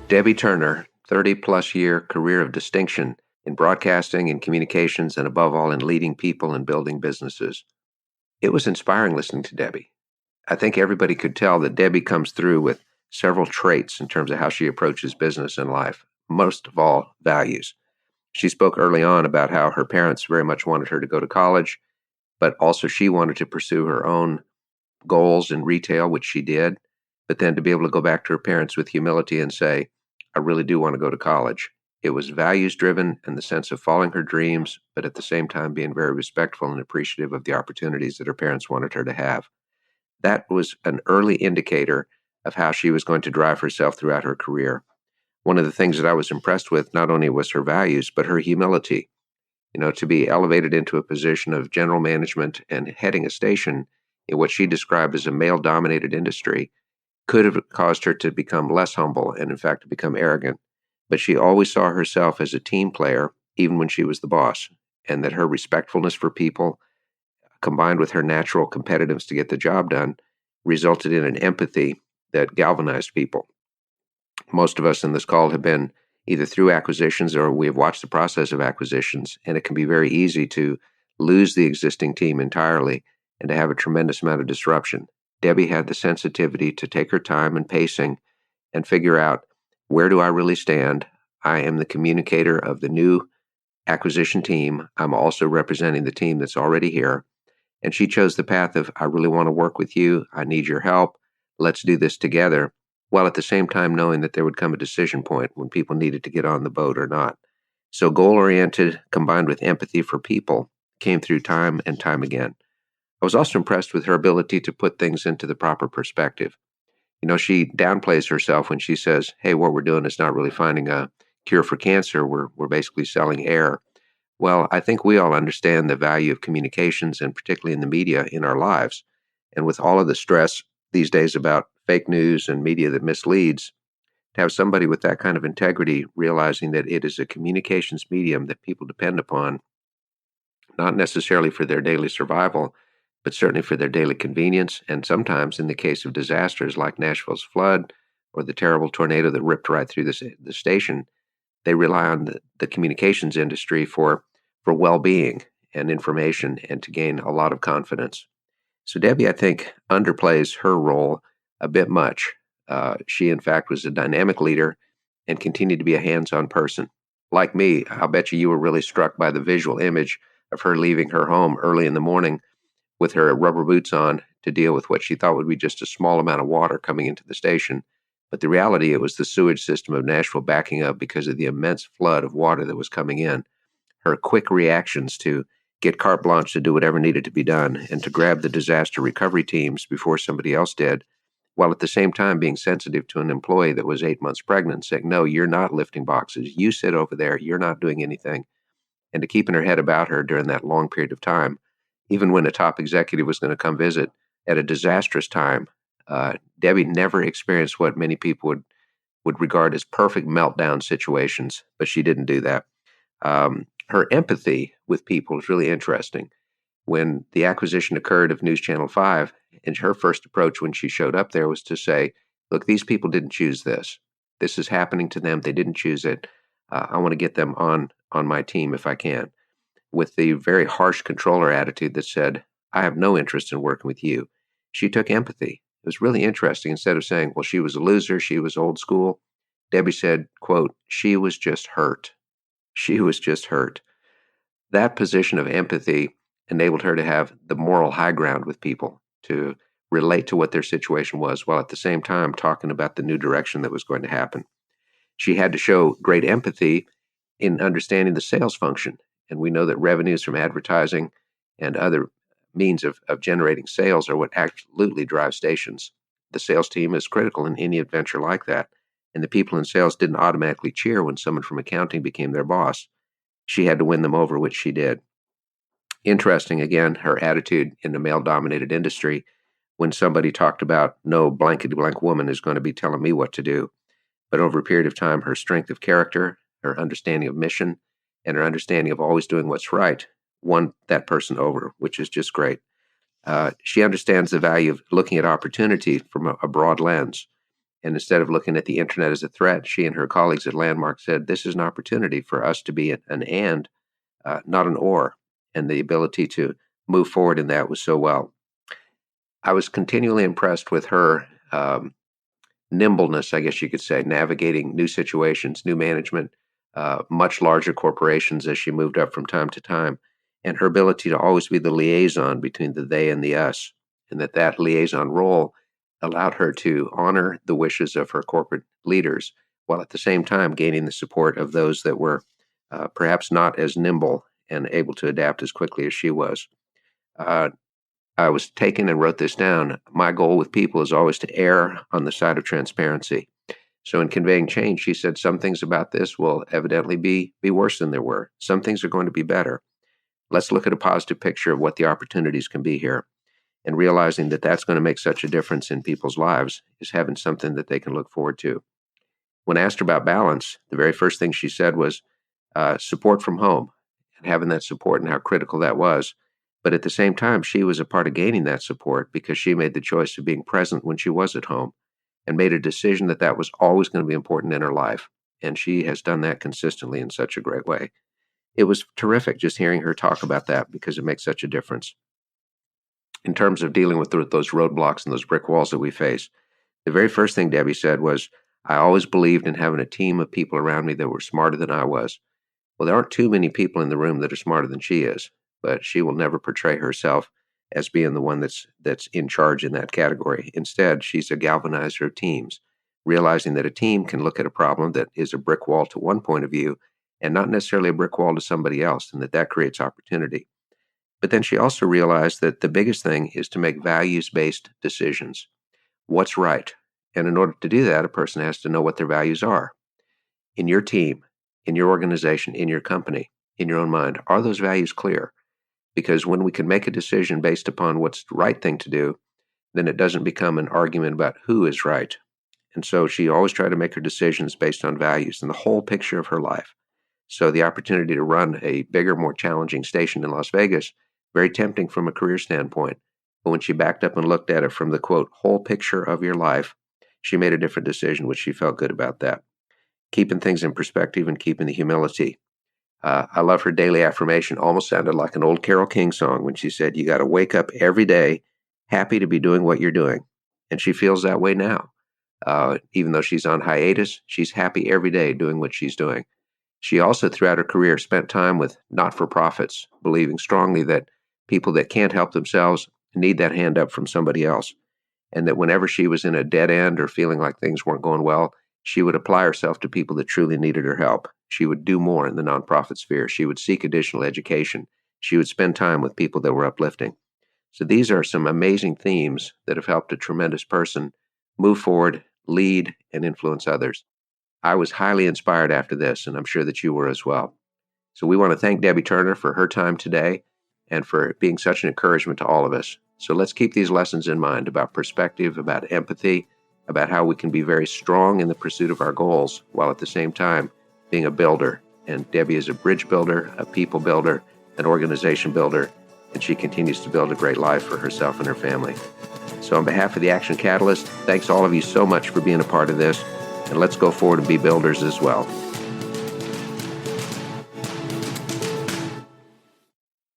Debbie Turner, 30-plus year career of distinction in broadcasting and communications, and above all, in leading people and building businesses. It was inspiring listening to Debbie. I think everybody could tell that Debbie comes through with several traits in terms of how she approaches business and life, most of all, values. She spoke early on about how her parents very much wanted her to go to college, but also she wanted to pursue her own goals in retail, which she did, but then to be able to go back to her parents with humility and say, I really do want to go to college. It was values driven in the sense of following her dreams, but at the same time being very respectful and appreciative of the opportunities that her parents wanted her to have. That was an early indicator of how she was going to drive herself throughout her career. One of the things that I was impressed with not only was her values, but her humility. To be elevated into a position of general management and heading a station in what she described as a male-dominated industry could have caused her to become less humble and, in fact, to become arrogant. But she always saw herself as a team player, even when she was the boss, and that her respectfulness for people, combined with her natural competitiveness to get the job done, resulted in an empathy that galvanized people. Most of us in this call have been either through acquisitions or we have watched the process of acquisitions, and it can be very easy to lose the existing team entirely and to have a tremendous amount of disruption. Debbie had the sensitivity to take her time and pacing and figure out, where do I really stand? I am the communicator of the new acquisition team. I'm also representing the team that's already here. And she chose the path of, I really want to work with you. I need your help. Let's do this together, while at the same time knowing that there would come a decision point when people needed to get on the boat or not. So goal-oriented combined with empathy for people came through time and time again. I was also impressed with her ability to put things into the proper perspective. She downplays herself when she says, hey, what we're doing is not really finding a cure for cancer. We're basically selling air. Well, I think we all understand the value of communications, and particularly in the media, in our lives. And with all of the stress these days about fake news and media that misleads, to have somebody with that kind of integrity realizing that it is a communications medium that people depend upon, not necessarily for their daily survival, but certainly for their daily convenience, and sometimes in the case of disasters like Nashville's flood or the terrible tornado that ripped right through the station, they rely on the communications industry for well-being and information and to gain a lot of confidence. So Debbie, I think, underplays her role a bit much. She, in fact, was a dynamic leader and continued to be a hands-on person. Like me, I'll bet you were really struck by the visual image of her leaving her home early in the morning with her rubber boots on to deal with what she thought would be just a small amount of water coming into the station. But the reality, it was the sewage system of Nashville backing up because of the immense flood of water that was coming in. Her quick reactions to get carte blanche to do whatever needed to be done and to grab the disaster recovery teams before somebody else did, while at the same time being sensitive to an employee that was 8 months pregnant, saying, no, you're not lifting boxes. You sit over there. You're not doing anything. And to keeping her head about her during that long period of time, even when a top executive was going to come visit at a disastrous time, Debbie never experienced what many people would regard as perfect meltdown situations, but she didn't do that. Her empathy with people is really interesting. When the acquisition occurred of News Channel 5, and her first approach when she showed up there was to say, look, these people didn't choose this. This is happening to them. They didn't choose it. I want to get them on my team if I can. With the very harsh controller attitude that said, I have no interest in working with you. She took empathy. It was really interesting. Instead of saying, well, she was a loser, she was old school, Debbie said, quote, she was just hurt. She was just hurt. That position of empathy enabled her to have the moral high ground with people, to relate to what their situation was, while at the same time talking about the new direction that was going to happen. She had to show great empathy in understanding the sales function. And we know that revenues from advertising and other means of generating sales are what absolutely drive stations. The sales team is critical in any adventure like that. And the people in sales didn't automatically cheer when someone from accounting became their boss. She had to win them over, which she did. Interesting, again, her attitude in a male-dominated industry when somebody talked about no blankety-blank woman is going to be telling me what to do. But over a period of time, her strength of character, her understanding of mission, and her understanding of always doing what's right won that person over, which is just great. She understands the value of looking at opportunity from a broad lens. And instead of looking at the internet as a threat, she and her colleagues at Landmark said, this is an opportunity for us to be an and, not an or. And the ability to move forward in that was so well. I was continually impressed with her nimbleness, I guess you could say, navigating new situations, new management, much larger corporations as she moved up from time to time, and her ability to always be the liaison between the they and the us, and that liaison role allowed her to honor the wishes of her corporate leaders while at the same time gaining the support of those that were perhaps not as nimble and able to adapt as quickly as she was. I was taken and wrote this down. My goal with people is always to err on the side of transparency. So in conveying change, she said some things about this will evidently be worse than there were. Some things are going to be better. Let's look at a positive picture of what the opportunities can be here. And realizing that that's going to make such a difference in people's lives is having something that they can look forward to. When asked about balance, the very first thing she said was support from home and having that support and how critical that was. But at the same time, she was a part of gaining that support because she made the choice of being present when she was at home and made a decision that that was always going to be important in her life. And she has done that consistently in such a great way. It was terrific just hearing her talk about that because it makes such a difference. In terms of dealing with those roadblocks and those brick walls that we face, the very first thing Debbie said was, I always believed in having a team of people around me that were smarter than I was. Well, there aren't too many people in the room that are smarter than she is, but she will never portray herself as being the one that's in charge in that category. Instead, she's a galvanizer of teams, realizing that a team can look at a problem that is a brick wall to one point of view and not necessarily a brick wall to somebody else, and that creates opportunity. But then she also realized that the biggest thing is to make values-based decisions. What's right? And in order to do that, a person has to know what their values are. In your team, in your organization, in your company, in your own mind, are those values clear? Because when we can make a decision based upon what's the right thing to do, then it doesn't become an argument about who is right. And so she always tried to make her decisions based on values and the whole picture of her life. So the opportunity to run a bigger, more challenging station in Las Vegas, very tempting from a career standpoint. But when she backed up and looked at it from the, quote, whole picture of your life, she made a different decision, which she felt good about that. Keeping things in perspective and keeping the humility. I love her daily affirmation. Almost sounded like an old Carole King song when she said, you got to wake up every day happy to be doing what you're doing. And she feels that way now. Even though she's on hiatus, she's happy every day doing what she's doing. She also, throughout her career, spent time with not-for-profits, believing strongly that people that can't help themselves need that hand up from somebody else. And that whenever she was in a dead end or feeling like things weren't going well, she would apply herself to people that truly needed her help. She would do more in the nonprofit sphere. She would seek additional education. She would spend time with people that were uplifting. So these are some amazing themes that have helped a tremendous person move forward, lead, and influence others. I was highly inspired after this, and I'm sure that you were as well. So we want to thank Debbie Turner for her time today and for being such an encouragement to all of us. So let's keep these lessons in mind about perspective, about empathy, about how we can be very strong in the pursuit of our goals while at the same time being a builder. And Debbie is a bridge builder, a people builder, an organization builder, and she continues to build a great life for herself and her family. So on behalf of the Action Catalyst, thanks all of you so much for being a part of this, and let's go forward and be builders as well.